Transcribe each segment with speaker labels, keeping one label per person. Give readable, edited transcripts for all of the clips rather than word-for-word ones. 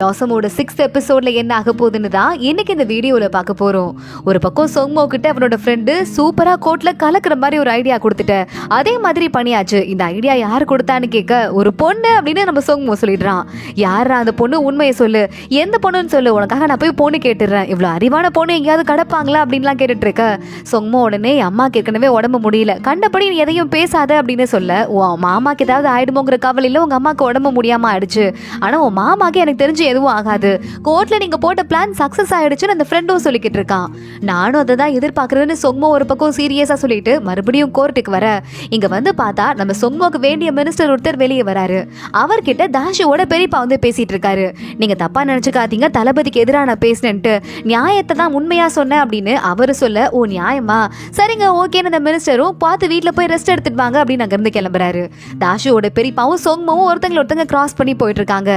Speaker 1: லாசமோட 6th எபிசோட்ல என்ன ஆக போகுதுன்னு தான் இன்னைக்கு இந்த வீடியோல பார்க்க போறோம். ஒரு பக்கம் சொங்மோ கிட்ட அவனோட ஃப்ரெண்டு சூப்பரா கோட்ல கலக்குற மாதிரி ஒரு ஐடியா கொடுத்துட்ட. அதே மாதிரி பண்ணியாச்சு. இந்த ஐடியா யாரு கொடுத்தான்னு கேட்க ஒரு பொண்ணு அப்படின்னு நம்ம சொங்மோ சொல்லிடுறான். யாரா அந்த பொண்ணு, உண்மையை சொல்லு, எந்த பொண்ணுன்னு சொல்லு, உனக்காக நான் போய் பொண்ணு கேட்டுறேன், இவ்வளவு அறிவான பொண்ணு எங்கேயாவது கடப்பாங்களா அப்படின்லாம் கேட்டுட்டு இருக்க. சொங்மோ உடனே அம்மாக்கு ஏற்கனவே உடம்பு முடியல, கண்டபடி நீ எதையும் பேசாத அப்படின்னு சொல்ல, உன் மாமாக்கு ஏதாவது ஆயிடுமோங்கிற கவலையில உங்க அம்மாக்கு உடம்பு முடியாம ஆயிடுச்சு. ஆனா உன் மாமாக்கு எனக்கு தெரிஞ்சு எதுவும் ஆகாது, கோர்ட்ல நீங்க போட்ட பிளான் சக்சஸ் ஆயிடுச்சுன்னு அந்த ஃப்ரெண்டும் சொல்லிக்கிட்டு இருக்கான். நானும் அதை தான் எதிர்பார்க்கறேன்னு சொங்மோ ஒரு பக்கம் சீரியஸா சொல்லிட்டு மறுபடியும் கோர்ட்டுக்கு வர, இங்க வந்து பார்த்தா நம்ம சொங்மோக்கு வேண்டிய மினிஸ்டர் ஒருத்தர் வெளியே வராரு. அவர்கிட்ட தாஷுவோட பெரியப்பா வந்து பேசிட்டு இருக்காரு. நீங்க தப்பா நினைச்சுக்காதீங்க, தளபதிக்கு எதிராக நான் பேசினேன்ட்டு, நியாயத்தை தான் உண்மையா சொன்னேன் அப்படின்னு அவரு சொல்ல, ஓ நியாயமா, சரிங்க ஓகேன்னு அந்த மினிஸ்டரும் பார்த்து வீட்டுல போய் ரெஸ்ட் எடுத்துட்டு வாங்க அப்படின்னு அங்க இருந்து கிளம்புறாரு. தாஷுவோட பெரியப்பாவும் சொங்மோவும் ஒருத்தங்க கிராஸ் பண்ணி போயிட்டு இருக்காங்க.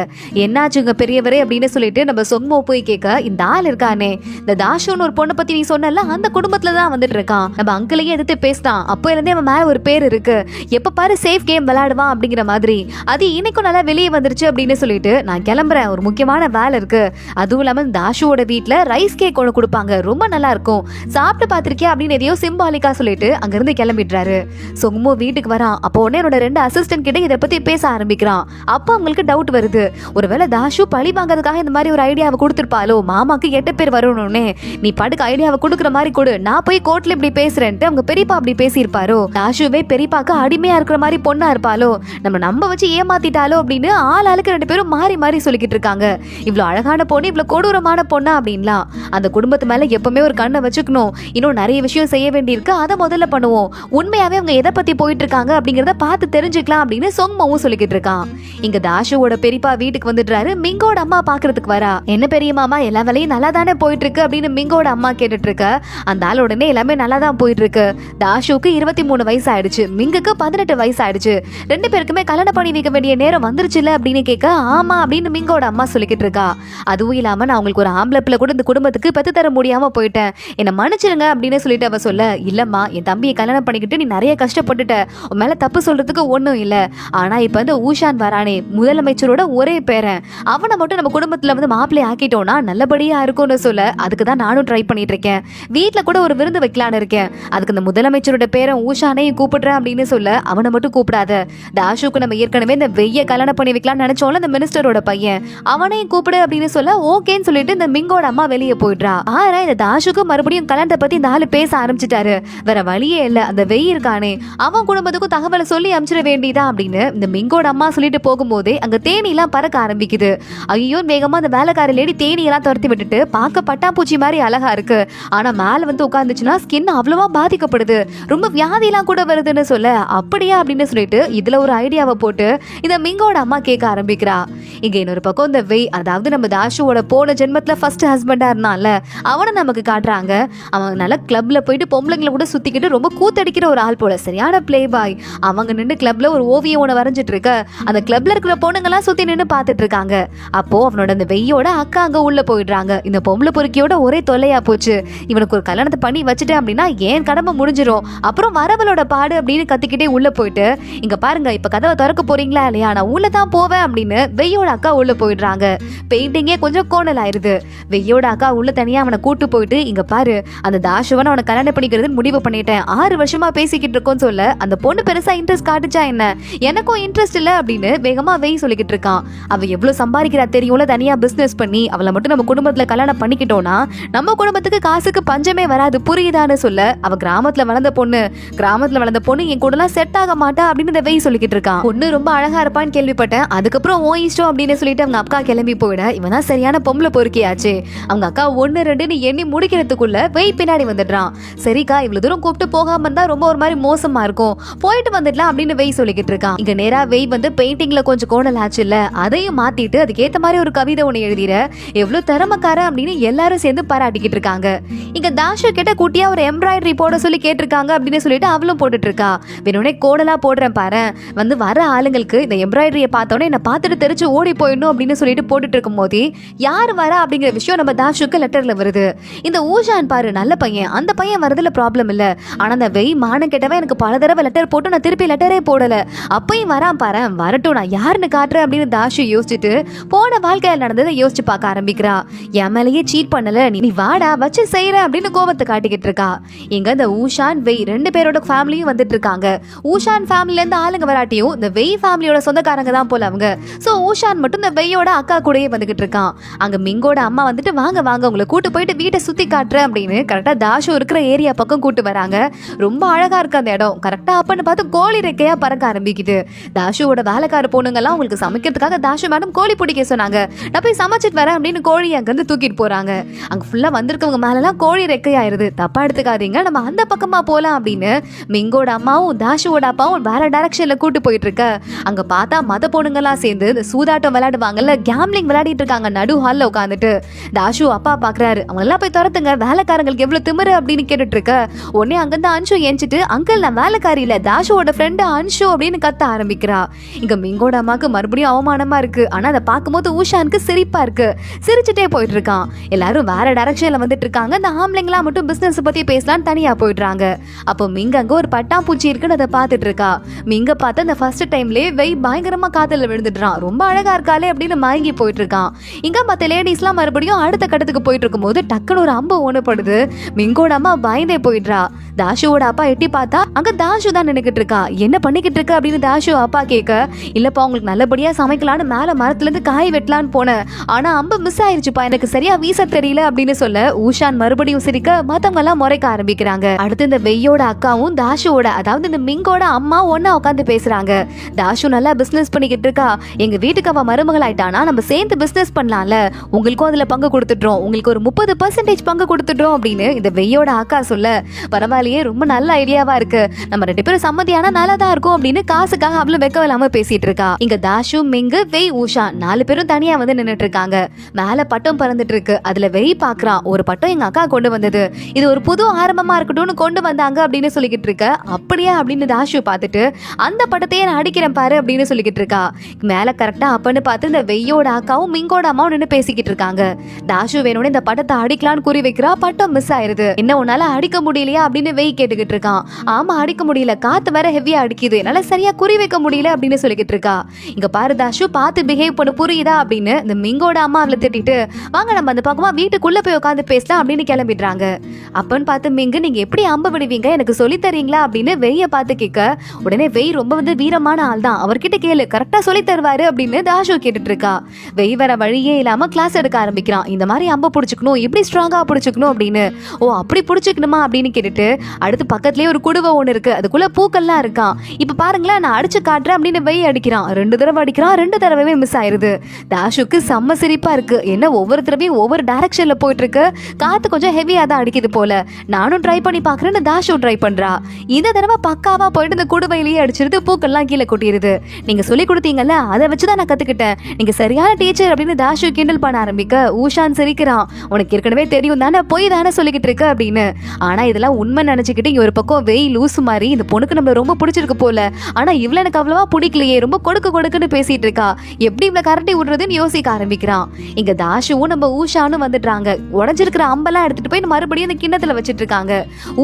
Speaker 1: என்னாச்சுங்க பெரியவரே அப்படின்னு சொல்லிட்டு நம்ம சொங்மோ போய் கேட்க, இந்த ஆள் இருக்கானே, இந்த தாஷுன்னு ஒரு பொண்ணை பத்தி நீ சொன்னல, அந்த குடும்பத்துல தான் வந்துட்டு இருக்கான், நம்ம அங்கிளையே எதிர்த்து பேசினான், அப்போ இருந்தே அவன் மேல ஒரு பேர் இருக்கு, எப்ப பாரு சேஃப் கேம் விளையாடுவான் அப்படிங்கிற மாதிரி, அது இன்னைக்கும் நல்லா வெளியே வந்துருச்சு அப்படின்னு சொல்லிட்டு நான் கிளம்புறேன், ஒரு முக்கியமான வேலை இருக்கு, அதுவும் இல்லாம தாஷுவோட வீட்டுல ரைஸ் கேக் ஒன்று கொடுப்பாங்க, ரொம்ப நல்லா இருக்கும், சாப்பிட்டு பாத்திருக்கேன் அப்படின்னு எதையோ சிம்பாலிக்கா சொல்லிட்டு அங்கிருந்து கிளம்பிடுறாரு. சொங்மோ வீட்டுக்கு வரான். அப்போ உடனே என்னோட 2 அசிஸ்டன்ட் கிட்ட இதை பத்தி பேச ஆரம்பிக்கிறான். அப்போ அவங்களுக்கு டவுட் வருது, ஒருவேளை தாஷு பழி வாங்கிறதுக்காக இந்த மாதிரி ஒரு ஐடியாவை கொடுத்துருப்பாலோ, மாமாக்கு 8 பேர் வரணும்னே, நீ படுக்க ஐடியாவை கொடுக்குற மாதிரி கொடு, நான் போய் கோர்ட்ல இப்படி பேசுறேன்ட்டு அவங்க பெரியப்பா அப்படி பேசியிருப்பாரோ, தாஷுவே பெரியப்பாக்கு அடிமையா இருக்கிற மாதிரி பொண்ணா இருப்பாலோ, நம்ம நம்ப வச்சு ஏமாத்திட்டாலோ அப்படின்னு ஆளுக்கு 2 பேரும் மாறி மாறி சொல்லிக்கிட்டு இருக்காங்க. இவ்வளவு அழகான பொண்ணு இவ்வளவு கொடூரமான பொண்ணா அப்படின்லாம். அந்த குடும்பத்து மேல எப்பவுமே ஒரு கண்ணை வச்சுக்கணும், இன்னும் நிறைய விஷயம் செய்ய வேண்டியிருக்கு, அதை முதல்ல பண்ணுவோம், உண்மையாவே அவங்க எதை பத்தி போயிட்டு இருக்காங்க அப்படிங்கறத பார்த்து தெரிஞ்சுக்கலாம் அப்படின்னு சொங்மோவும் சொல்லிக்கிட்டு இருக்கான். இங்க தாஷுவோட பெரியப்பா வீட்டுக்கு வந்துடுறாரு. மிங்கோட அம்மா பாக்குறதுக்கு வரா. என்ன பெரிய மாமா, எல்லா வேலையும் நல்லா தானே போயிட்டு இருக்கு அப்படின்னு மிங்கோட அம்மா கேட்டுட்டு இருக்க. அந்த ஆள் உடனே எல்லாமே நல்லா தான் போயிட்டு இருக்கு, தாஷுக்கு 23 வயசு ஆயிடுச்சு, மிங்குக்கு 18 வயசு ஆயிடுச்சு, 2 பேருக்குமே கல்யாணம் பண்ணி வைக்க வேண்டிய நேரம் வந்துருச்சுல அப்படின்னு கேட்க, ஆமா அப்படின்னு மிங்கோட அம்மா சொல்லிக்கிட்டு இருக்கா. அதுவும் இல்லாம நான் உங்களுக்கு ஒரு ஆம்பளை பிள்ளை கூட இந்த குடும்பத்துக்கு பெத்து தர முடியாம போயிட்டேன், என்ன மன்னிச்சிருங்க அப்படின்னு சொல்லிட்டு அவ சொல்ல, இல்லம்மா என் தம்பியை கல்யாணம் பண்ணிக்கிட்டு நீ நிறைய கஷ்டப்பட்டுட்ட, உன் மேல தப்பு சொல்றதுக்கு ஒண்ணும் இல்ல, ஆனா இப்ப வந்து ஊஷான் வரானே, முதலமைச்சரோட ஒரே பேரன், அவனை மட்டும் நம்ம குடும்பத்துல வந்து மாப்பிள்ளை ஆக்கிட்டோம்னா நல்லபடியா இருக்கும்னு சொல்ல, அதுக்கு தான் நானும் ட்ரை பண்ணிட்டு இருக்கேன், வீட்டுல கூட ஒரு விருந்து வைக்கலான்னு இருக்கேன், அதுக்கு இந்த முதலமைச்சரோட பேரன் ஊஷானையும் கூப்பிடுறேன் அப்படின்னு சொல்ல, அவனை மட்டும் கூப்பிடாத, தாஷுக்கு நம்ம ஏற்கனவே இந்த வெய்ய கல்யாணம் பண்ணி வைக்கலாம்னு நினைச்சோம்ல இந்த மினிஸ்டரோட பையன், அவனையும் கூப்பிடு அப்படின்னு சொல்ல, ஓகேன்னு சொல்லிட்டு இந்த மிங்கோட அம்மா வெளியே போயிடுறா. ஆனா இந்த தாஷுக்கு மறுபடியும் கல்யாணத்தை பத்தி இந்த ஆளு பேச ஆரம்பிச்சிட்டாரு. வேற வழியே இல்ல, அந்த வெய் இருக்கானே அவன் குடும்பத்துக்கும் தகவலை சொல்லி அனுப்பிச்சிட வேண்டியதா அப்படின்னு இந்த மிங்கோட அம்மா சொல்லிட்டு போகும்போதே அங்க தேனி எல்லாம் பறக்க ஆரம்பிக்குது. ஐயோ வேகமா அந்த வேலைக்கார லேடி தேனி எல்லாம் துரத்தி விட்டுட்டு பார்க்க பட்டாம்பூச்சி மாதிரி அழகா இருக்கு, ஆனா மேல வந்து உட்காந்துச்சுன்னா ஸ்கின் அவ்வளவா பாதிக்கப்படுது, ரொம்ப வியாதி எல்லாம் கூட வருதுன்னு சொல்ல, அப்படியா அப்படின்னு சொல்லிட்டு இதுல ஒரு ஐடியாவை போட்டு இந்த மிங்கோட அம்மா கேட்க ஆரம்பிக்கிறா. இங்க இன்னொரு பக்கம் இந்த வெய், அதாவது நம்ம தாஷுவோட போன ஜென்மத்துல ஃபர்ஸ்ட் ஹஸ்பண்டா இருந்தான்ல, அவனை நமக்கு காட்டுறாங்க. அவன் நல்ல கிளப்ல போயிட்டு பொம்பளைங்களை கூட சுத்திக்கிட்டு ரொம்ப கூத்தடிக்கிற ஒரு ஆள் போல, சரியான பிளே பாய். அவங்க நின்று கிளப்ல ஒரு ஓவியம் ஒன்று வரைஞ்சிட்டு இருக்க, அந்த கிளப்ல இருக்கிற பொண்ணுங்கெல்லாம் சுத்தி நின்று பார்த்துட்டு இருக்காங்க. அப்போ அவனோட அந்த வெய்யோட அக்கா அங்க உள்ள போயிடுறாங்க. இந்த பொம்பளை பொறுக்கியோட ஒரே தொல்லையா போச்சு, இவனுக்கு ஒரு கல்யாணத்தை பண்ணி வச்சுட்டேன் அப்படின்னா ஏன் கடமை முடிஞ்சிடும், அப்புறம் வரவளோட பாடு அப்படின்னு கத்திக்கிட்டே உள்ள போயிட்டு, இங்க பாருங்க இப்ப கதவை திறக்க போறீங்களா இல்லையா, நான் உள்ள தான் போவேன் அப்படின்னு வெய்யோட அக்கா உள்ள போயிடுறாங்க. பெயிண்டிங்கே கொஞ்சம் கோணல் ஆயிருது. வெய்யோட அக்கா உள்ள தனியா அவனை கூட்டு போயிட்டு, இங்க பாரு அந்த தாஷுவன் அவனை கல்யாணம் பண்ணிக்கிறது முடிவு பண்ணிட்டேன், 6 வருஷமா பேசிக்கிட்டு இருக்கோன்னு சொல்ல, அந்த பொண்ணு பெருசா இன்ட்ரெஸ்ட் காட்டுச்சா என்ன, எனக்கும் இன்ட்ரெஸ்ட் இல்ல அப்படின்னு வேகமா வெய் சொல்லிக்கிட்டு இருக்கான். அவ எவ்வளவு சம்பாதிக்கிறா தெரியும்ல, தனியா பிசினஸ் பண்ணி, அவளை மட்டும் நம்ம குடும்பத்துல கல்யாணம் பண்ணிக்கிட்டோம்னா நம்ம குடும்பத்துக்கு காசுக்கு பஞ்சமே வராது, புரியுதான்னு சொல்ல, அவ கிராமத்துல வளர்ந்த பொண்ணு என் கூட எல்லாம் செட் ஆக மாட்டா அப்படின்னு இந்த வெய் சொல்லிக்கிட்டு இருக்கான். பொண்ணு ரொம்ப அழகா இருப்பான்னு கேள்விப்பட்டேன், அதுக்கப்புறம் ஓ இஷ்டம் அப்படின்னு சொல்லிட்டு அவங்க அக்கா கிளம்பி போயிட, இவன் தான் சரியான பொம்பளை பொறுக்கியாச்சு. அவங்க அக்கா 1 2 எண்ணி முடிக்கிறதுக்குள்ள வெய் பின்னாடி வந்துடுறான். சரிக்கா இவ்வளவு தூரம் கூப்பிட்டு போகாம இருந்தா ரொம்ப ஒரு மாதிரி மோசமா இருக்கும், போயிட்டு வந்துடலாம் அப்படின்னு வெய் சொல்லிக்கிட்டு இருக்கான். இங்க நேரா வெய் வந்து பெயிண்டிங்ல கொஞ்சம் கோணல் ஆச்சு இல்ல, அதையும் மாத்திட்டு அதுக்கேத்த மாதிரி ஒரு கவிதை ஒண்ணு எழுதிற, எவ்வளவு திறமைக்கார அப்படின்னு எல்லாரும் சேர்ந்து பாராட்டிக்கிட்டு இருக்காங்க. இங்க தாஷு கிட்ட குட்டியா ஒரு எம்ப்ராய்டரி போட சொல்லி கேட்டிருக்காங்க அப்படின்னு சொல்லிட்டு அவளும் போட்டுட்டு இருக்கா. வேணும்னே கோடலா போடுறேன் பாரு, வந்து வர ஆளுங்களுக்கு இந்த எம்ப்ராய்டரியை பார்த்தோன்னே என்ன பார்த்துட்டு தெரிச்சு ஓடி போயிடணும் அப்படின்னு சொல்லிட்டு போட்டுட்டு இருக்கும் போது யாரு வரா அப்படிங்கிற விஷயம் நம்ம தாஷுக்கு லெட்டர்ல வருது. இந்த ஊஷான் பாரு நல்ல பையன், அந்த பையன் வரதுல ப்ராப்ளம் இல்ல, ஆனா அந்த வெய் மானம் கேட்டவன் எனக்கு பல தடவை லெட்டர் போட்டு நான் திருப்பி லெட்டரே போடல, அப்பயும் வரான் பாரு, வரட்டும் நான் யாருன்னு காட்டுறேன் அப்படின்னு தாஷு யோசிச்சுட்டு போன உண்மையான வாழ்க்கையில நடந்ததை யோசிச்சு பார்க்க ஆரம்பிக்கிறா. என் மேலேயே சீட் பண்ணல, நீ வாடா வச்சு செய்யற அப்படின்னு கோபத்தை காட்டிக்கிட்டு இருக்கா. இங்க இந்த ஊஷான் வெய் 2 பேரோட ஃபேமிலியும் வந்துட்டு இருக்காங்க. ஊஷான் ஃபேமிலில இருந்து ஆளுங்க வராட்டியும் இந்த வெய் ஃபேமிலியோட சொந்தக்காரங்க தான் போல அவங்க. சோ ஊஷான் மட்டும் இந்த வெய்யோட அக்கா கூடயே வந்துகிட்டு இருக்கான். அங்க மிங்கோட அம்மா வந்துட்டு வாங்க வாங்க உங்களை கூட்டு போயிட்டு வீட்டை சுத்தி காட்டுறேன் அப்படின்னு கரெக்டா தாஷு இருக்கிற ஏரியா பக்கம் கூட்டு வராங்க. ரொம்ப அழகா இருக்கு அந்த இடம். கரெக்டா அப்பன்னு பார்த்து கோழி ரெக்கையா பறக்க ஆரம்பிக்குது. தாஷுவோட வேலைக்கார பொண்ணுங்கெல்லாம் உங்களுக்கு சமைக்கிறதுக்காக தாஷு மேடம் கோழி பிடிக்க சொன்னாங்க, நான் போய் சமைச்சிட்டு வரேன் அப்படின்னு கோழி அங்கிருந்து தூக்கிட்டு போறாங்க. அங்க ஃபுல்லா வந்திருக்கவங்க மேலெல்லாம் கோழி ரெக்கையாயிருது. தப்பா எடுத்துக்காதீங்க, நம்ம அந்த பக்கமா போலாம் அப்படின்னு மிங்கோட அம்மாவும் தாஷுவோட அப்பாவும் வேற டைரக்ஷன்ல கூட்டு போயிட்டு இருக்க. அங்க பார்த்தா மத பொண்ணுங்கெல்லாம் சேர்ந்து இந்த சூதாட்டம் விளையாடுவாங்கல்ல, கேம்லிங் விளையாடிட்டு இருக்காங்க நடு ஹால்ல உட்காந்துட்டு. தாஷு அப்பா பாக்குறாரு, அவங்க எல்லாம் போய் துரத்துங்க, வேலைக்காரங்களுக்கு எவ்வளவு திமிரு அப்படின்னு கேட்டுட்டு இருக்க. உடனே அங்கிருந்து அன்ஷு ஏஞ்சிட்டு அங்கிள் நான் வேலைக்காரி இல்ல, தாஷுவோட ஃப்ரெண்டு அன்ஷு அப்படின்னு கத்த ஆரம்பிக்கிறா. இங்க மிங்கோட அம்மாக்கு மறுபடியும் அவமானமா இருக்கு. ஆனா அதை பார்க்கும்போது ஊஷானுக்கு சிரிப்பா இருக்கு. சிரிச்சுட்டே போயிட்டு இருக்கான். எல்லாரும் வேற டைரக்ஷன்ல வந்துட்டு இருக்காங்க. இந்த ஆம்பளைங்களா மட்டும் பிசினஸ் பத்தி பேசலாம் தனியா போயிடுறாங்க. அப்போ மிங்க அங்க ஒரு பட்டாம்பூச்சி இருக்குன்னு அதை பார்த்துட்டு இருக்கா. மிங்க பார்த்து அந்த ஃபர்ஸ்ட் டைம்லயே வெய் பயங்கரமா காதல விழுந்துடுறான். ரொம்ப அழகா இருக்காளே அப்படின்னு மயங்கி போயிட்டு இருக்கான். இங்க மத்த லேடிஸ்லாம் மறுபடியும் அடுத்த கட்டத்துக்கு போயிட்டு இருக்கும்போது டக்குன்னு ஒரு அம்பு ஓனப்படுது. மிங்கோட அம்மா பயந்தே போயிடுறா. தாஷுவோட அப்பா எட்டி பார்த்தா அங்க தாஷு தான் நினைக்கிட்டு இருக்கா. என்ன பண்ணிக்கிட்டு இருக்க அப்படின்னு தாஷு அப்பா கேட்க, இல்லப்பா உங்களுக்கு நல்லபடியா சமைக்கலான்னு மேல மரத்துல இருந்து காய் வெட்டலான்னு போனேன், ஆனா அம்பு மிஸ் ஆயிருச்சுப்பா, எனக்கு சரியா வீச தெரியல அப்படின்னு சொல்ல ஊஷான் மறுபடியும் சிரிக்க மத்தவங்க எல்லாம் முறைக்க ஆரம்பிக்கிறாங்க. அடுத்து இந்த வெய்யோட அக்காவும் தாஷுவோட அதாவது இந்த மிங்கோட அம்மா ஒன்னா உட்காந்து பேசுறாங்க. தாஷு நல்லா பிசினஸ் பண்ணிக்கிட்டு இருக்கா, எங்க வீட்டுக்கு அவ மருமகள் ஆயிட்டானா நம்ம சேர்ந்து பிசினஸ் பண்ணலாம்ல, உங்களுக்கும் அதுல பங்கு கொடுத்துட்டோம், உங்களுக்கு ஒரு 30% பங்கு கொடுத்துட்டோம் அப்படின்னு இந்த வெய்யோட அக்கா சொல்ல, பரவாயில்லையே ரொம்ப நல்ல ஐடியாவா இருக்கு, நம்ம 2 பேரும் சம்மதியானா நல்லா தான் இருக்கும் அப்படின்னு காசுக்காக அவ்வளவு வெக்க இல்லாம பேசிட்டு இருக்கா. இங்க தாஷு மிங்கு வெய் ஊஷா 4 பேரும் தனியா வந்து நின்னுட்டு இருக்காங்க. மேல பட்டம் பறந்துட்டு இருக்கு. அதுல வெய் பாக்குறான், ஒரு பட்டம் எங்க அக்கா கொண்டு வந்தது, இது ஒரு புது ஆரம்பமா இருக்கட்டும்னு கொண்டு வந்தாங்க அப்படின்னு சொல்லிக்கிட்டு இருக்க. அப்படியே அப்படின்னு தாஷு பார்த்துட்டு அந்த பட்டத்தையே நான் அடிக்கிறேன் பாரு அப்படின்னு சொல்லிக்கிட்டு இருக்கா. மேல கரெக்டா அப்பன்னு பார்த்து இந்த வெய்யோட அக்காவும் மிங்கோட அம்மாவும் நின்று பேசிக்கிட்டு இருக்காங்க. தாஷு வேணும்னு இந்த பட்டத்தை அடிக்கலான்னு குறி வைக்கிறா. பட்டம் மிஸ் ஆயிருது. என்ன உன்னால அடிக்க முடியலையா அப்படின்னு வெய் கேட்டுக்கிட்டு இருக்கான். ஆமா அடிக்க முடியல, காத்து வேற ஹெவியா அடிக்குது, என்னால சரியா குறி வைக்க முடியல அப்படின்னு சொல்லிக்கிட்டு இருக்கா. இங்க பாரு தாஷு பார்த்து பிஹேவ் பண்ணு புரியுதா அப்படின்னு இந்த மிங்கோட அம்மா அவளை திட்டிட்டு, வாங்க நம்ம அந்த பக்கமா வீட்டுக்குள்ள போய் உட்காந்து பேசலாம் அப்படின்னு கிளம்பிடுறாங்க. அப்பன்னு பார்த்து மிங்கு நீங்க எப்படி அம்பு விடுவீங்க எனக்கு சொல்லி தரீங்களா அப்படின்னு வெய்ய பார்த்து கேட்க, உடனே வெய் ரொம்ப வந்து வீரமான ஆள் தான், அவர்கிட்ட கேளு கரெக்டா சொல்லி தருவாரு அப்படின்னு தாஷு கேட்டுட்டு இருக்கா. வெய் வர வழியே இல்லாம கிளாஸ் எடுக்க ஆரம்பிக்கிறான். இந்த மாதிரி அம்பு பிடிச்சிக்கணும், எப்படி ஸ்ட்ராங்கா பிடிச்சிக்கணும் அப்படின்னு. ஓ அப்படி பிடிச்சிக்கணுமா அப்படின்னு கேட்டுட்டு அடுத்து பக்கத்துலயே ஒரு குடுவை ஒண்ணு இருக்கு, அதுக்குள்ள பூக்கள்லாம் இருக்கான். இப்ப பாருங்களேன் நான் அடிச்சு காட்டுறேன் அப்படின்னு வெய் அடிக்கிறான். 2 தடவை அடிக்கிறான், 2 தடவையுமே மிஸ் ஆயிருது. தாஷுக்கு செம்ம சிரிப்பா இருக்கு. என்ன ஒவ்வொரு தடவையும் ஒவ்வொரு டைரக்ஷன்ல போயிட்டு இருக்கு, காத்து கொஞ்சம் ஹெவியா தான் அடிக்குது போல, நானும் ட்ரை பண்ணி பாக்குறேன்னு தாஷு ட்ரை பண்றா. இந்த தடவை பக்காவா போயிட்டு இந்த குடுவையிலேயே அடிச்சிருது, பூக்கள்லாம் கீழே கொட்டிடுது. நீங்க சொல்லி கொடுத்தீங்கல்ல அதை வச்சுதான் நான் கத்துக்கிட்டேன், நீங்க சரியான டீச்சர் அப்படின்னு தாஷு கிண்டல் பண்ண ஆரம்பிக்க ஊஷான் சிரிக்கிறான். உனக்கு ஏற்கனவே தெரியும் தானே, போய் தானே சொல்லிக்கிட்டு இருக்க அப்படின்னு. ஆனா இதெல்லாம் உண்மை நினைச்சுக்கிட்டு இங்க ஒரு பக்கம் வெய் லூசு மாதிரி இந்த பொண்ணுக்கு நம்மள ரொம்ப பிடிச்சிருக்கு போல, ஆனா இவ்வளவு எனக்கு அவ்வளவா பிடிக்கலையே, ரொம்ப கொடுக்குன்னு பேசிட்டு இருக்கா, எப்படி இவ்வளவு கரண்டி விடுறதுன்னு யோசிக்க ஆரம்பிக்கிறான். இங்க தாஷுவும் நம்ம ஊஷானும் வந்துடுறாங்க. உடஞ்சிருக்கிற அம்பெல்லாம் எடுத்துட்டு போய் மறுபடியும் இந்த கிண்ணத்துல வச்சிட்டு இருக்காங்க.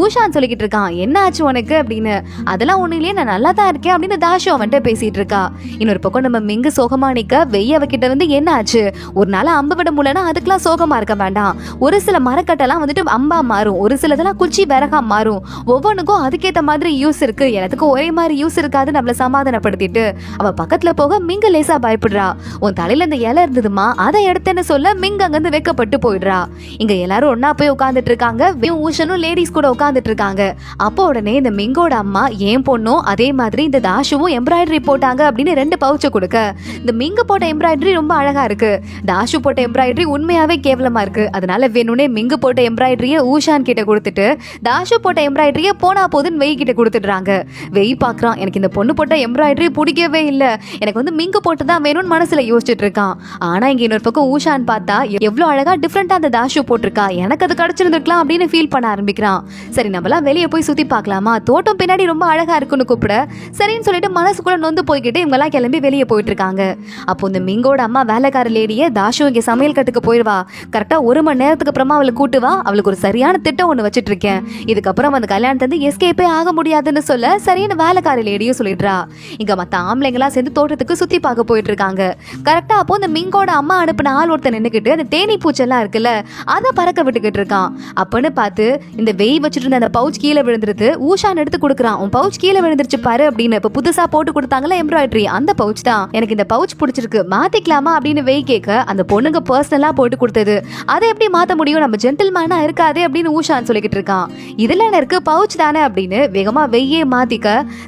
Speaker 1: ஊஷான் சொல்லிக்கிட்டு இருக்கான், என்ன ஆச்சு உனக்கு அப்படின்னு. அதெல்லாம் ஒண்ணு இல்லையே நான் நல்லா தான் இருக்கேன் அப்படின்னு தாஷு அவன்கிட்ட பேசிட்டு இருக்கா. இன்னொரு பக்கம் நம்ம மிங்கு சோகமா நிக்க வெய்ய அவகிட்ட வந்து என்ன ஆச்சு, ஒரு நாள் அம்பு விட முடியலன்னா அதுக்கெல்லாம் சோகமா இருக்க வேண்டாம், ஒரு சில மரக்கட்டெல்லாம் வந்துட்டு அம்பா மாறும், ஒரு சிலதெல்லாம் குச்சி விறகா மாறும், ஒவ்வொன்றுக்கும் அதுக்கேற்ற மாதிரி யூஸ் இருக்கு, எல்லாத்துக்கும் ஒரே மாதிரி யூஸ் இருக்காது நம்மள சமாதானப்படுத்திட்டு அவ பக்கத்துல போக மிங்க லேசா பயப்படுறா. உன் தலையில இந்த இலை இருந்ததுமா அதை எடுத்தேன்னு சொல்ல மிங்க அங்கிருந்து வெக்கப்பட்டு போயிடுறா. இங்க எல்லாரும் ஒன்னா போய் உட்காந்துட்டு இருக்காங்க. ஊஷனும் லேடிஸ் கூட உட்காந்துட்டு இருக்காங்க. அப்போ உடனே இந்த மிங்கோட அம்மா ஏன் பொண்ணும் அதே மாதிரி இந்த தாஷுவும் எம்ப்ராய்டரி போட்டாங்க அப்படின்னு 2 பவுச்சை கொடுக்க, இந்த மிங்க போட்ட எம்ப்ராய்டரி ரொம்ப அழகா இருக்கு, தாஷு போட்ட எம்ப்ராய்டரி உண்மையாவே கேவலமா இருக்கு, அதனால வேணும்னே மிங்கு போட்ட எம்ப்ராய்டரிய ஊஷான் கிட்ட கொடுத்துட்டு தாஷு போட்ட எம்ப்ராய்டரிய போனா போதுன்னு வெய் கிட்ட கொடுத்துடுறாங்க. வெய் பாக்குறான், எனக்கு இந்த பொண்ணு போட்ட எம்ப்ராய்டரி பிடிக்கவே இல்ல, எனக்கு வந்து மிங்கு போட்டு தான் வேணும்னு மனசுல யோசிச்சுட்டு இருக்கான். ஆனா இங்க இன்னொரு பக்கம் ஊஷான் பார்த்தா எவ்வளவு அழகா டிஃப்ரெண்டா அந்த தாஷு போட்டிருக்கா, எனக்கு அது கிடைச்சிருந்துருக்கலாம் அப்படின்னு ஃபீல் பண்ண ஆரம்பிக்கிறான். சரி நம்மளாம் வெளியே போய் சுத்தி பார்க்கலாமா, தோட்டம் பின்னாடி ரொம்ப அழகா இருக்குன்னு கூப்பிட சரின்னு சொல்லிட்டு மனசுக்குள்ள நொந்து போய்கிட்டு இவங்க எல்லாம் கிளம்பி வெளியே போயிட்டு இருக்காங்க. அப்போ இந்த மிங்கோட அம்மா வேலைக்கார லேடியே தாஷு இங்க சமையல் கட்டுக்கு போயிடுவா, கரெக்டா 1 மணி நேரத்துக்கு அப்புறமா அவளை கூட்டு வா, அவளுக்கு ஒரு சரியான திட்டம் ஒண்ணு வச்சிட்டு இருக்கேன், இதுக்கப்புறம் அந்த கல்யாணத்தை வந்து எஸ்கேப்பே ஆக முடியாதுன்னு சொல்ல சரியான வேலைக்கார லேடியும் சொல்லிடுறா. இங்க மத்த ஆம்பளைங்களா சேர்ந்து தோட்டத்துக்கு சுத்தி பார்க்க போயிட்டு இருக்காங்க. கரெக்டா அப்போ இந்த மிங்கோட அம்மா அனுப்பின ஆள் ஒருத்தன் நின்னுக்கிட்டு அந்த தேனி பூச்செல்லாம் இருக்குல்ல அதை பறக்க விட்டுக்கிட்டு இருக்கான். அப்பன்னு பார்த்து இந்த வெய் வச்சுட்டு இருந்த அந்த பவுச் கீழே விழுந்துருது. ஊஷான் எடுத்து கொடுக்குறான். உன் பவுச் கீழே விழுந்துருச்சு பாரு அப்படின்னு. இப்ப புதுசா போட்டு கொடுத்தாங்கல்ல எம்ப்ராய்டரி, அந்த பவுச் தான். எனக்கு இந்த பவுச் பிடிச்சிருக்கு, மாத்திக்கலாமா அப்படின்னு வெய் கேட்க அந்த பொண்ணுங்க பர்சனலா போட்டு கொடுத்தது, அதை எப்படி மாத்த முடியும், நம்ம ஜென்டில்மேனா இருக்காதே அப்படின்னு ஊஷான் சொல்லிக்கிட்டு இருக்கான். இதுல என்ன இருக்கு, பவுச் தானே அப்படின்னு வேகமா வெய்யே மாத்திக்க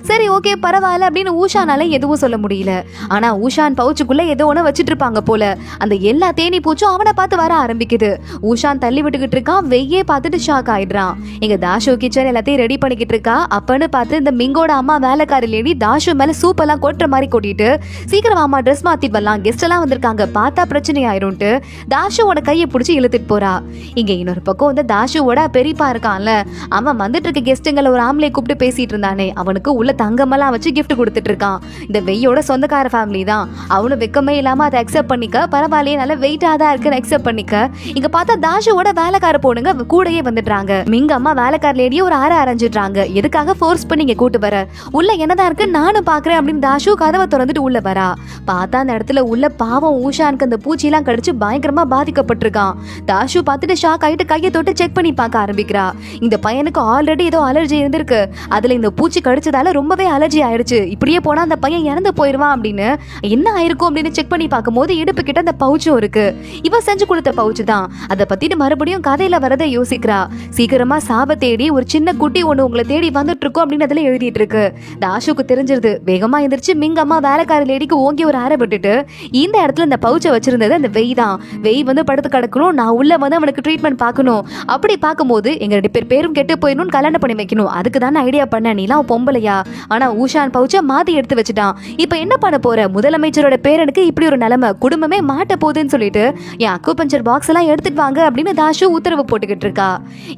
Speaker 1: சரி ஓகே பரவாயில்ல அப்படின்னு ஊஷானால எதுவும் சொல்ல முடியல. ஆனா ஊஷான் பவுச்சுக்குள்ள ஏதோ ஒண்ணு வச்சிட்டு இருப்பாங்க போல. அந்த எல்லா தேனி பூச்சும் அவனை பார்த்து வர ஆரம்பிக்குது. ஊஷான் தள்ளி விட்டுக்கிட்டு இருக்கான். வெய்யே பார்த்துட்டு ஷாக் ஆயிடுறான். இங்க தாஷு கிச்சன் எல்லாத்தையும் ரெடி பண்ணிக்கிட்டு இருக்கா. அப்பன்னு பார்த்து இந்த மிங்கோட அம்மா வேலைக்காரி லேடி தாஷு மேல சூப் எல்லாம் கொட்டுற மாதிரி கொட்டிட்டு சீக்கிரம் அம்மா ட்ரெஸ் மாத்திட்டு வரலாம், கெஸ்ட் எல்லாம் வந்திருக்காங்க, பார்த்தா பிரச்சனை ஆயிரும்ட்டு தாஷுவோட கையை பிடிச்சி இழுத்துட்டு போறா. இங்க இன்னொரு பக்கம் வந்து தாஷுவோட பெரியப்பா இருக்கான்ல, அவன் வந்துட்டு இருக்க கெஸ்ட்டுங்களை ஒரு ஆம்பளை கூப்பிட்டு பேசிட்டு இருந்தானே, அவனுக்கு உள்ள தங்கமெல்லாம் வச்சு கிஃப்ட் கொடுத்துட்டு இருக்கான். இந்த வெய்யோட சொந்தக்கார ஃபேமிலி தான். அவனும் வெக்கமே இல்லாம அதை அக்செப்ட் பண்ணிக்க, பரவாயில்லையே நல்ல வெயிட்டா தான் இருக்குன்னு அக்செப்ட் பண்ணிக்க. இங்க பார்த்தா தாஷுவோட வேலைக்கார பொண்ணுங்க கூடயே வந்துடுறாங்க. மிங்க அம்மா வேலைக்கார லேடியே ஒரு அரை அரைஞ்சிடுறாங்க. எதுக்காக ஃபோர்ஸ் பண்ணி இங்க கூட்டு வர, உள்ள என்னதான் இருக்கு நானும் பாக்குறேன் அப்படின்னு தாஷு கதவை திறந்துட்டு உள்ள வரா. பார்த்தா அந்த இடத்துல உள்ள பாவம் ஊஷானுக்கு அந்த பூச்சியெல்லாம் கடிச்சு பயங்கரமா பாதிக்கப்பட்டிருக்கான். தாஷு பார்த்துட்டு ஷாக் ஆயிட்டு கையை தொட்டு செக் பண்ணி பார்க்க ஆரம்பிக்கிறா. இந்த பையனுக்கு ஆல்ரெடி ஏதோ அலர்ஜி இருந்திருக்கு, அதுல இந்த பூச்சி கடிச்சதால ரொம்பவே அலர்ஜி ஆயிடுச்சு, இப்படியே போனா அந்த பையன் இறந்து போயிடுவான் அப்படின்னு என்ன ஆயிருக்கும் அப்படின்னு செக் பண்ணி பார்க்கும்போது இடுப்பு கிட்ட அந்த பவுச்சும் இருக்கு. இவ செஞ்சு கொடுத்த பவுச்சு தான். அதை பத்திட்டு மறுபடியும் கதையில வரதை யோசிக்கிறா. சீக்கிரமா சாப தேடி ஒரு சின்ன குட்டி ஒண்ணு உங்களை தேடி வந்துட்டு இருக்கோம் அப்படின்னு அதுல எழுதிட்டு இருக்கு. தாஷுக்கு தெரிஞ்சிருது. வேகமா எந்திரிச்சு மிங்கம்மா வேலைக்கார லேடிக்கு ஓங்கி ஒரு அரை விட்டுட்டு இந்த இடத்துல இந்த பவுச்சை வச்சிருந்தது அந்த வெய் தான். வெய் வந்து படுத்து கிடக்கணும், நான் உள்ள வந்து அவனுக்கு ட்ரீட்மெண்ட் பார்க்கணும், அப்படி பார்க்கும்போது எங்க 2 பேரும் கெட்டு போயிடணும், கல்யாணம் பண்ணி வைக்கணும், அதுக்கு தானே ஐடியா பண்ண, நீலாம் பொம்பளையா. ஆனா ஊஷான் பவுச்சை மாத்தி எடுத்து வச்சுட்டான். இப்ப என்ன பண்ண போற, முதலமைச்சரோட பேரனுக்கு இப்படி ஒரு நிலைமை, குடும்பமே மாட்ட போகுதுன்னு சொல்லிட்டு என் அக்குபஞ்சர் பாக்ஸ் எல்லாம் எடுத்துட்டு வாங்க அப்படின்னு தாஷு உத்தரவு போட்டுக்கிட்டு இருக்கா.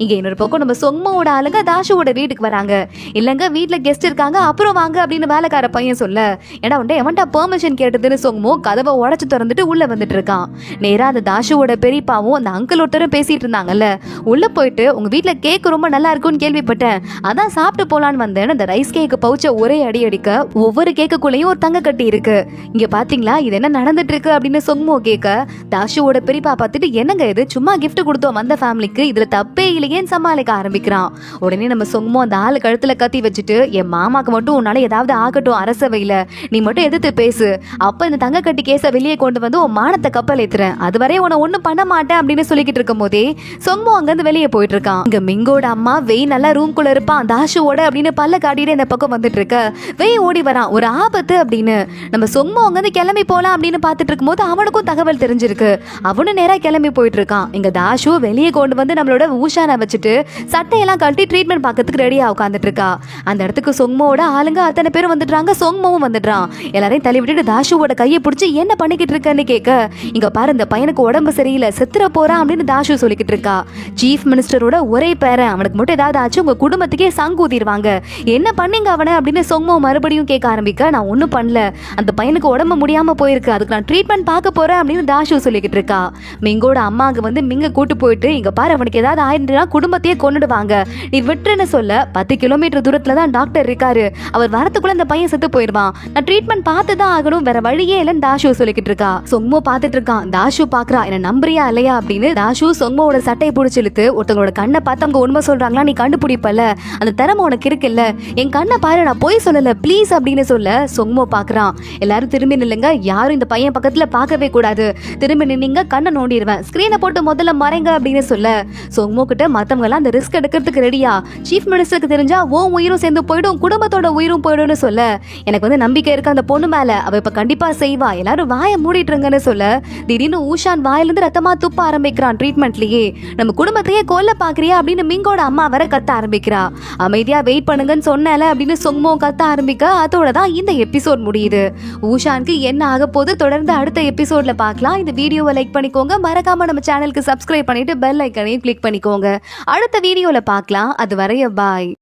Speaker 1: இங்க இன்னொரு பக்கம் நம்ம சொங்கமோட ஆளுங்க தாஷுவோட வீட்டுக்கு வராங்க. இல்லங்க வீட்டுல கெஸ்ட் இருக்காங்க, அப்புறம் வாங்க அப்படின்னு வேலைக்கார பையன் சொல்ல, ஏன்னா வந்து எவன்டா பெர்மிஷன் கேட்டதுன்னு சொங்கமோ கதவை உடைச்சு திறந்துட்டு உள்ள வந்துட்டு இருக்கான். நேரா அந்த தாஷுவோட பெரியப்பாவும் அந்த அங்கிள் ஒருத்தரும் பேசிட்டு இருந்தாங்கல்ல, உள்ள போயிட்டு உங்க வீட்டுல கேக் ரொம்ப நல்லா இருக்கும்னு கேள்விப்பட்டேன், அதான் சாப்பிட்டு போலான்னு வந்தேன். அந்த ரைஸ் கேக்கு பவுச்ச ஒரே அடி அடிக்க ஒவ்வொரு கேக்குள்ளேயும் ஒரு தங்க கட்டி இருக்கு. இங்க பாத்தீங்களா இது என்ன நடந்துட்டு இருக்கு அப்படின்னு சொங்கமோ கேட்க, தாஷுவோட பெரியப்பா பார்த்துட்டு என்னங்க இது, சும்மா கிஃப்ட் கொடுத்தோம் வந்த ஃபேமிலிக்கு, இதுல தப்பே இல்லையேன்னு சமாளிக்க ஆரம்பிக்கிறான். உடனே நம்ம சொங்கமோ அந்த ஆளு கழுத்துல கத்தி வச்சுட்டு, என் மாமாக்கு மட்டும் உன்னால ஏதாவது ஆகட்டும் அரசவையில, நீ மட்டும் எதிர்த்து பேசு, அப்ப இந்த தங்க கட்டி கேஸ வெளியே கொண்டு வந்து உன் மானத்தை கப்பல் ஏத்துறேன், அதுவரை உன்னை ஒண்ணும் பண்ண மாட்டேன் அப்படின்னு சொல்லிக்கிட்டு இருக்கும் போதே சொங்கமோ அங்க இருந்து வெளியே போயிட்டு இருக்கான். இங்க மிங்கோட அம்மா வெய் நல்லா ரூம்குள்ள இருப்பான் தாஷுவோட அப்படின்னு பல்ல காட்டிட்டு இந்த பக்கம் வந்துட்டு இருக்க, வெய் ஓடி வரான், ஒரு ஆபத்து அப்படின்னு. நம்ம சொங்கமோ அங்க இருந்து கிளம்பி போலாம் அப்படின்னு பாத்துட்டு இருக்கும் போது அவனுக்கும் தகவல் தெரிஞ்சிருக்கு. அவனும் நேரா கிளம்பி போயிட்டு இருக்கான். இங்க தாஷு வெளியே கொண்டு வந்து நம்மளோட ஊஷானை வச்சுட்டு சட்டையெல்லாம் கழட்டி ட்ரீட்மெண்ட் பார்க்கறதுக்கு ரெடியா உட்காந்துட்டு இருக்கா. அந்த இடத்துக்கு சொங்கமோட ஆளுங்க அத்தனை பேரும் வந்துடுறாங்க. சொங்கமோவும் வந்துடுறான். எல்லாரையும் தள்ளி விட்டுட்டு தாஷுவோட கையை பிடிச்சி என்ன பண்ணிக்கிட்டு இருக்கன்னு கேட்க, இங்க பாரு இந்த பையனுக்கு உடம்பு சரியில்லை, செத்துற போறான் அப்படின்னு தாஷு சொல்லிக்கிட்டு இருக்கா. சீஃப் மினிஸ்டரோட ஒரே பேரன், அவனுக்கு மட்டும் ஏதாவது ஆச்சு உங்க குடும்பத்துக்கே சங்கூதிடுவாங்க, என்ன பண்ணீங்க அவனை அப்படின்னு சொங்கமோ மறுபடியும் கேட்க ஆரம்பிக்க, நான் ஒன்னும் பண்ணல, அந்த பையனுக்கு உடம்பு முடியாம போயிருக்கு, அதுக்கு நான் ட்ரீட்மெண்ட் பார்க்க போறேன் அப்படின்னு தாஷு சொல்லிக்கிட்டு இருக்கா. மிங்கோட அம்மாங்க வந்து மிங்க கூட்டு போயிட்டு, இங்க பாரு அவனுக்கு ஏதாவது ஆயிருந்தா குடும்பத்தையே கொண்டுடுவாங்க, நீ விட்டுன்னு சொல்ல, 10 கிலோமீட்டர் தூரத்துல தான் டாக்டர் இருக்காரு, அவர் வரத்துக்குள்ள இந்த பையன் செத்து போயிடுவான், நான் ட்ரீட்மெண்ட் பார்த்து தான் ஆகணும், வேற வழியே இல்லைன்னு தாஷு சொல்லிக்கிட்டு இருக்கா. சொங்கமோ பார்த்துட்டு இருக்கான். தாஷு பாக்குறா, என்ன நம்புறியா இல்லையா அப்படின்னு. தாஷு சொங்கமோட சட்டையை பிடிச்சி இழுத்து, ஒருத்தவங்களோட கண்ணை பார்த்து அவங்க உண்மை சொல்றாங்களா நீ கண்டுபிடிப்பல, அந்த திறமை உனக்கு இருக்குல்ல, என் கண்ணை பாரு நான் போய் சொல்லல ப்ளீஸ் அப்படின்னு சொல்ல சொங்கமோ பாக்குறான். எல்லாரும் திரும்பி நில்லுங்க, யாரும் இந்த பையன் பக்கத்துல பார்க்கவே கூடாது, திரும்பி நின்னீங்க கண்ணை நோண்டிடுவேன், ஸ்கிரீனை போட்டு முதல்ல மறைங்க அப்படின்னு சொல்ல, சொங்கமோ கிட்ட மத்தவங்க எல்லாம் அந்த ரிஸ்க் எடுக்கிறதுக்கு ரெடியா, சீஃப் மினிஸ்டருக்கு தெரிஞ்சா உன் உயிரும் சேர்ந்து போயிடும், குடும்பத்தோட உயிரும் போயிடும்னு சொல்ல, எனக்கு வந்து நம்பிக்கை இருக்கு அந்த பொண்ணு மேல, அவ இப்ப கண்டிப்பா செய்வா, எல்லாரும் வாயை மூடிட்டுருங்கன்னு சொல்ல, திடீர்னு ஊஷான் வாயிலிருந்து ரத்தமா துப்ப ஆரம்பிக்கிறான். ட்ரீட்மெண்ட்லயே நம்ம குடும்பத்தையே கொல்ல பாக்குறியா அப்படின்னு மிங்கோட அம்மா வர கத்த ஆரம்பிக்கிறா. அமைதியா வெயிட் பண்ணுங்கன்னு சொன்னல அப்படின்னு சொங்கமோ கத்த ஆரம்பிக்க, அதோட தான் இந்த எபிசோட் முடியுது. ஊஷானுக்கு என்ன ஆக போது தொடர்ந்து அடுத்த எபிசோட்ல பார்க்கலாம். இந்த வீடியோவை லைக் பண்ணிக்கோங்க, மறக்காம நம்ம சேனலுக்கு சப்ஸ்கிரைப் பண்ணிட்டு பெல் ஐக்கனையும் கிளிக் பண்ணிக்கோங்க. அடுத்த வீடியோல பார்க்கலாம். அது வரைய பாய்.